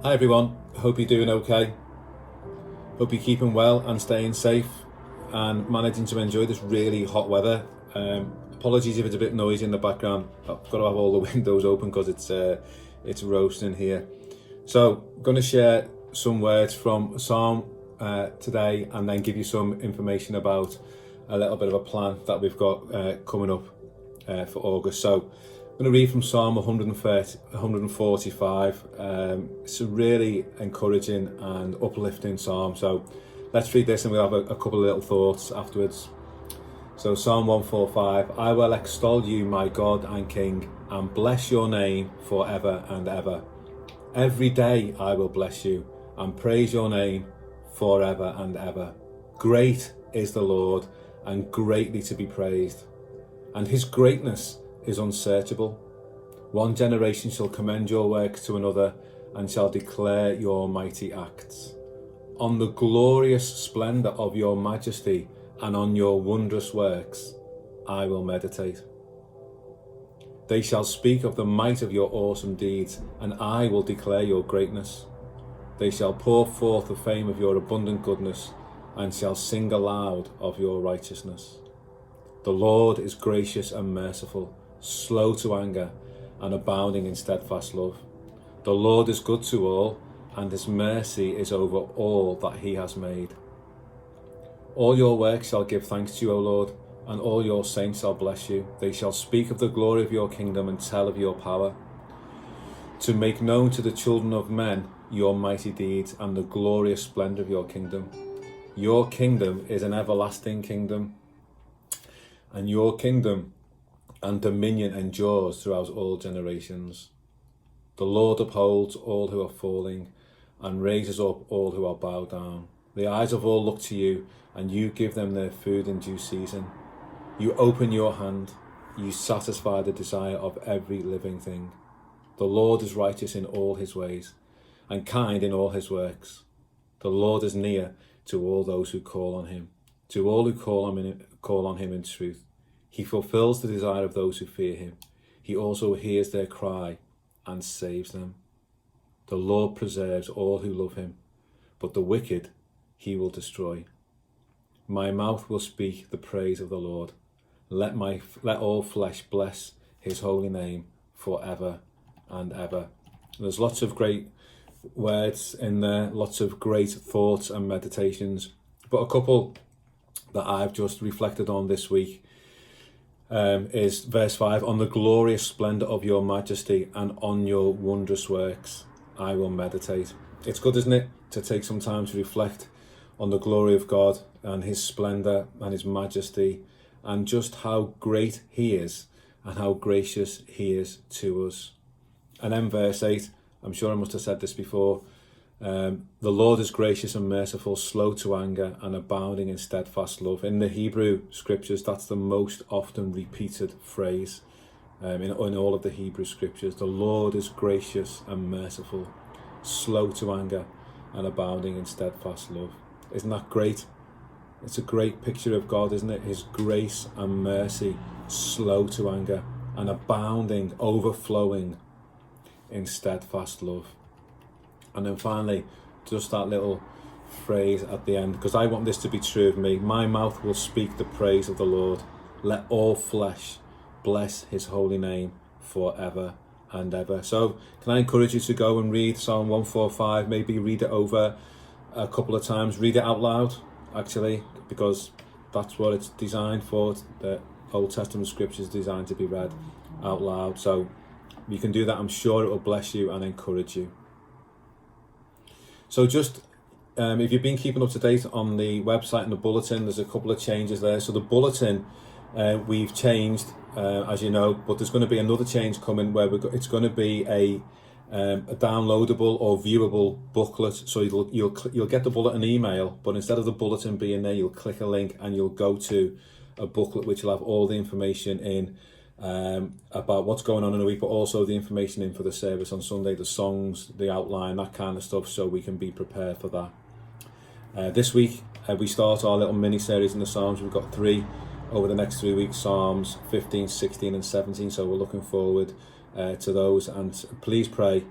Hi everyone, hope you're doing okay. Hope you're keeping well and staying safe and managing to enjoy this really hot weather. Apologies if it's a bit noisy in the background. I've got to have all the windows open because it's roasting here. So I'm going to share some words from Psalm today and then give you some information about a little bit of a plan that we've got coming up for August. So I'm going to read from Psalm 145. It's a really encouraging and uplifting psalm. So let's read this and we'll have a couple of little thoughts afterwards. So Psalm 145, I will extol you, my God and King, and bless your name forever and ever. Every day I will bless you and praise your name forever and ever. Great is the Lord and greatly to be praised, and his greatness is unsearchable. One generation shall commend your works to another and shall declare your mighty acts. On the glorious splendour of your majesty and on your wondrous works I will meditate. They shall speak of the might of your awesome deeds, and I will declare your greatness. They shall pour forth the fame of your abundant goodness and shall sing aloud of your righteousness. The Lord is gracious and merciful, slow to anger, and abounding in steadfast love. The Lord is good to all, and his mercy is over all that he has made. All your works shall give thanks to you, O Lord, and all your saints shall bless you. They shall speak of the glory of your kingdom and tell of your power, to make known to the children of men your mighty deeds and the glorious splendour of your kingdom. Your kingdom is an everlasting kingdom, and your kingdom and dominion endures throughout all generations. The Lord upholds all who are falling and raises up all who are bowed down. The eyes of all look to you, and you give them their food in due season. You open your hand, you satisfy the desire of every living thing. The Lord is righteous in all his ways and kind in all his works. The Lord is near to all those who call on him, to all who call on him in truth. He fulfills the desire of those who fear him. He also hears their cry and saves them. The Lord preserves all who love him, but the wicked he will destroy. My mouth will speak the praise of the Lord. Let all flesh bless his holy name forever and ever. There's lots of great words in there, lots of great thoughts and meditations, but a couple that I've just reflected on this week is verse 5, on the glorious splendour of your majesty and on your wondrous works I will meditate. It's good, isn't it, to take some time to reflect on the glory of God and his splendour and his majesty and just how great he is and how gracious he is to us. And then verse 8, I'm sure I must have said this before, the Lord is gracious and merciful, slow to anger, and abounding in steadfast love. In the Hebrew scriptures, that's the most often repeated phrase in all of the Hebrew scriptures. The Lord is gracious and merciful, slow to anger, and abounding in steadfast love. Isn't that great? It's a great picture of God, isn't it? His grace and mercy, slow to anger, and abounding, overflowing in steadfast love. And then finally, just that little phrase at the end, because I want this to be true of me. My mouth will speak the praise of the Lord. Let all flesh bless his holy name forever and ever. So can I encourage you to go and read Psalm 145, maybe read it over a couple of times, read it out loud, actually, because that's what it's designed for. The Old Testament scripture is designed to be read out loud. So you can do that. I'm sure it will bless you and encourage you. So just if you've been keeping up to date on the website and the bulletin, there's a couple of changes there. So the bulletin we've changed, as you know, but there's going to be another change coming where it's going to be a downloadable or viewable booklet. So you'll get the bulletin email, but instead of the bulletin being there, you'll click a link and you'll go to a booklet which will have all the information in about what's going on in a week, but also the information in for the service on Sunday, the songs, the outline, that kind of stuff, so we can be prepared for that. This week we start our little mini series in the Psalms. We've got 3 over the next 3 weeks, Psalms 15, 16 and 17, so we're looking forward to those. And please pray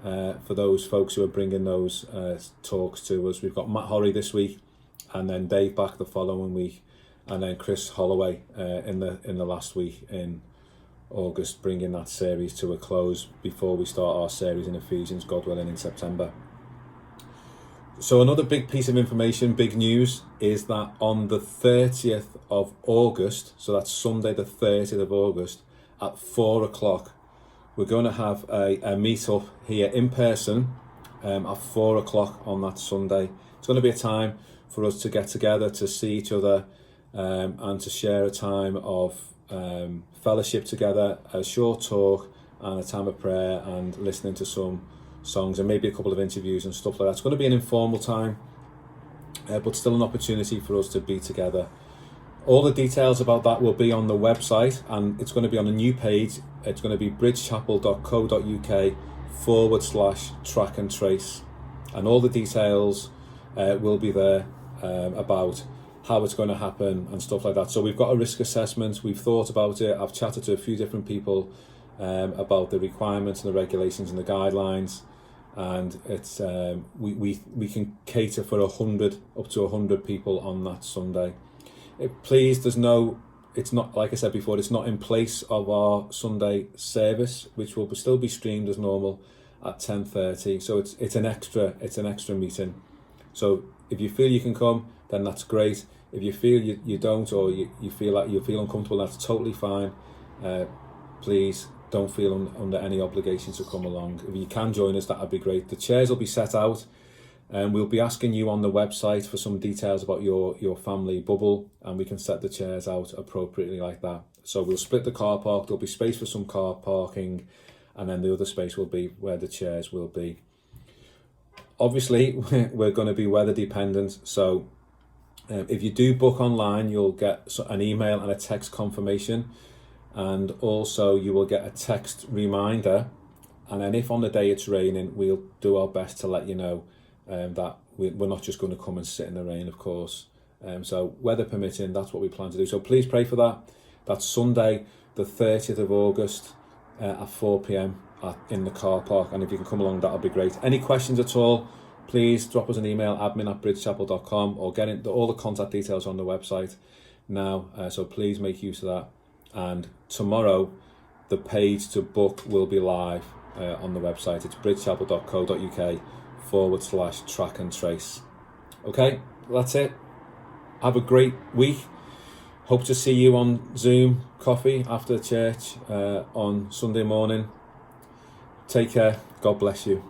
for those folks who are bringing those talks to us. We've got Matt Horry this week, and then Dave back the following week, and then Chris Holloway in the last week in August, bringing that series to a close before we start our series in Ephesians, God willing, in September. So another big piece of information, big news, is that on the 30th of August, so that's Sunday the 30th of August, at 4 o'clock, we're going to have a meet-up here in person at 4 o'clock on that Sunday. It's going to be a time for us to get together, to see each other, and to share a time of fellowship together, a short talk and a time of prayer and listening to some songs and maybe a couple of interviews and stuff like that. It's going to be an informal time, but still an opportunity for us to be together. All the details about that will be on the website, and it's going to be on a new page. It's going to be bridgechapel.co.uk/track and trace, and all the details will be there about how it's going to happen and stuff like that. So we've got a risk assessment, we've thought about it, I've chatted to a few different people about the requirements and the regulations and the guidelines, and it's we can cater for up to 100 people on that Sunday. Please, it's not, like I said before, it's not in place of our Sunday service, which will still be streamed as normal at 10:30. So it's an extra meeting. So if you feel you can come, then that's great. If you feel you don't, or you feel like you feel uncomfortable, that's totally fine. Please don't feel under any obligation to come along. If you can join us, that would be great. The chairs will be set out, and we'll be asking you on the website for some details about your family bubble, and we can set the chairs out appropriately like that. So we'll split the car park. There'll be space for some car parking, and then the other space will be where the chairs will be. Obviously, we're going to be weather dependent, so if you do book online, you'll get an email and a text confirmation, and also you will get a text reminder. And then if on the day it's raining, we'll do our best to let you know that we're not just going to come and sit in the rain, of course. So weather permitting, that's what we plan to do. So please pray for that. That's Sunday, the 30th of August at 4 p.m. in the car park. And if you can come along, that'll be great. Any questions at all, please drop us an email, admin@bridgechapel.com, or get all the contact details on the website now. So please make use of that. And tomorrow, the page to book will be live on the website. It's bridgechapel.co.uk/track and trace. Okay, that's it. Have a great week. Hope to see you on Zoom coffee after church on Sunday morning. Take care. God bless you.